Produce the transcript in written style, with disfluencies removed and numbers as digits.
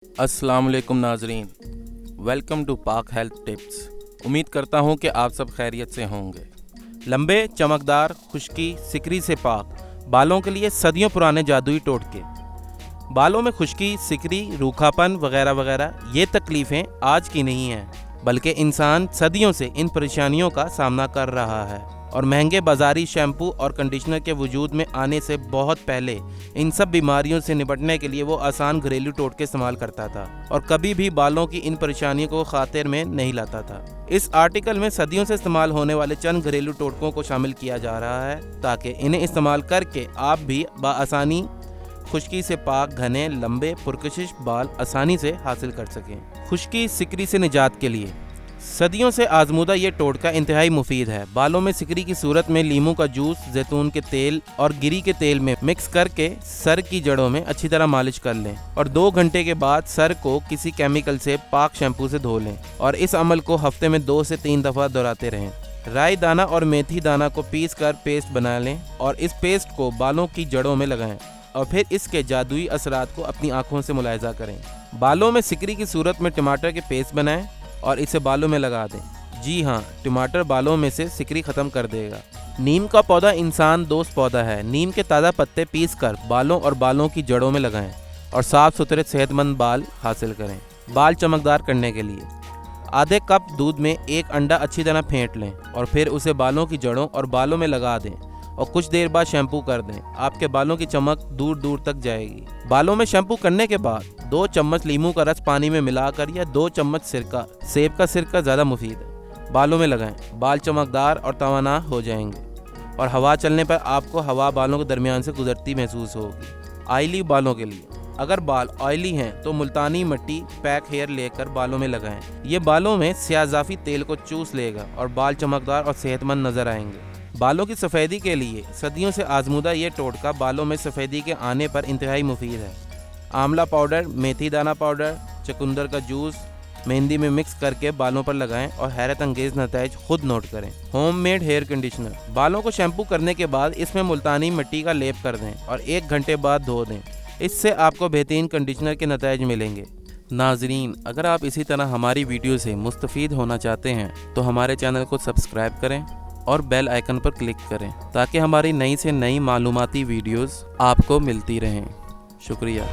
अस्सलाम वालेकुम नाजरीन, वेलकम टू पाक हेल्थ टिप्स। उम्मीद करता हूँ कि आप सब खैरियत से होंगे। लंबे, चमकदार, खुश्की, सिकरी से पाक बालों के लिए सदियों पुराने जादुई टोटके। बालों में खुश्की, सिकरी, रूखापन वगैरह वगैरह ये तकलीफ़ें आज की नहीं हैं, बल्कि इंसान सदियों से इन परेशानियों का सामना कर रहा है और महंगे बाज़ारी शैम्पू और कंडीशनर के वजूद में आने से बहुत पहले इन सब बीमारियों से निपटने के लिए वो आसान घरेलू टोटके इस्तेमाल करता था और कभी भी बालों की इन परेशानियों को खातिर में नहीं लाता था। इस आर्टिकल में सदियों से इस्तेमाल होने वाले चंद घरेलू टोटकों को शामिल किया जा रहा है ताकि इन्हें इस्तेमाल करके आप भी बआसानी खुश्की से पाक घने लंबे पुरकशिश बाल आसानी से हासिल कर सकें। खुश्की सिकरी से निजात के लिए सदियों से आजमूदा ये टोटका इंतहाई मुफीद है। बालों में सिकरी की सूरत में लीमू का जूस, जैतून के तेल और गिरी के तेल में मिक्स करके सर की जड़ों में अच्छी तरह मालिश कर लें और 2 घंटे के बाद सर को किसी केमिकल से पाक शैम्पू से धो लें और इस अमल को हफ्ते में 2 से 3 दफ़ा दोहराते रहें। राई दाना और मेथी दाना को पीस कर पेस्ट बना लें और इस पेस्ट को बालों की जड़ों में लगाएं और फिर इसके जादुई असरात को अपनी आंखों से मुलाहिजा करें। बालों में सिकरी की सूरत में टमाटर के पेस्ट बनाएं और इसे बालों में लगा दें। जी हाँ, टमाटर बालों में से सिकरी ख़त्म कर देगा। नीम का पौधा इंसान दोस्त पौधा है। नीम के ताज़ा पत्ते पीस कर बालों और बालों की जड़ों में लगाएं और साफ़ सुथरे सेहतमंद बाल हासिल करें। बाल चमकदार करने के लिए आधे कप दूध में 1 अंडा अच्छी तरह फेंट लें और फिर उसे बालों की जड़ों और बालों में लगा दें और कुछ देर बाद शैम्पू कर दें। आपके बालों की चमक दूर दूर तक जाएगी। बालों में शैम्पू करने के बाद 2 चम्मच लीमू का रस पानी में मिलाकर या 2 चम्मच सिरका, सेब का सिरका ज़्यादा मुफीद है, बालों में लगाएं। बाल चमकदार और तवाना हो जाएंगे और हवा चलने पर आपको हवा बालों के दरमियान से गुजरती महसूस होगी। ऑयली बालों के लिए अगर बाल ऑयली हैं तो मुल्तानी मिट्टी पैक हेयर लेकर बालों में लगाएं। ये बालों में स्याजाफी तेल को चूस लेगा और बाल चमकदार और सेहतमंद नजर आएंगे। बालों की सफ़ेदी के लिए सदियों से आजमूदा ये टोटका बालों में सफ़ेदी के आने पर इंतहाई मुफीद है। आंवला पाउडर, मेथी दाना पाउडर, चुकंदर का जूस मेहंदी में मिक्स करके बालों पर लगाएं और हैरत अंगेज नताइज खुद नोट करें। होम मेड हेयर कंडीशनर बालों को शैम्पू करने के बाद इसमें मुल्तानी मिट्टी का लेप कर दें और 1 घंटे बाद धो दें। इससे आपको बेहतरीन कंडीशनर के नताइज मिलेंगे। नाजरीन, अगर आप इसी तरह हमारी वीडियो से मुस्तफ़ीद होना चाहते हैं तो हमारे चैनल को सब्सक्राइब करें और बेल आइकन पर क्लिक करें ताकि हमारी नई से नई मालूमाती वीडियोस आपको मिलती रहें। शुक्रिया।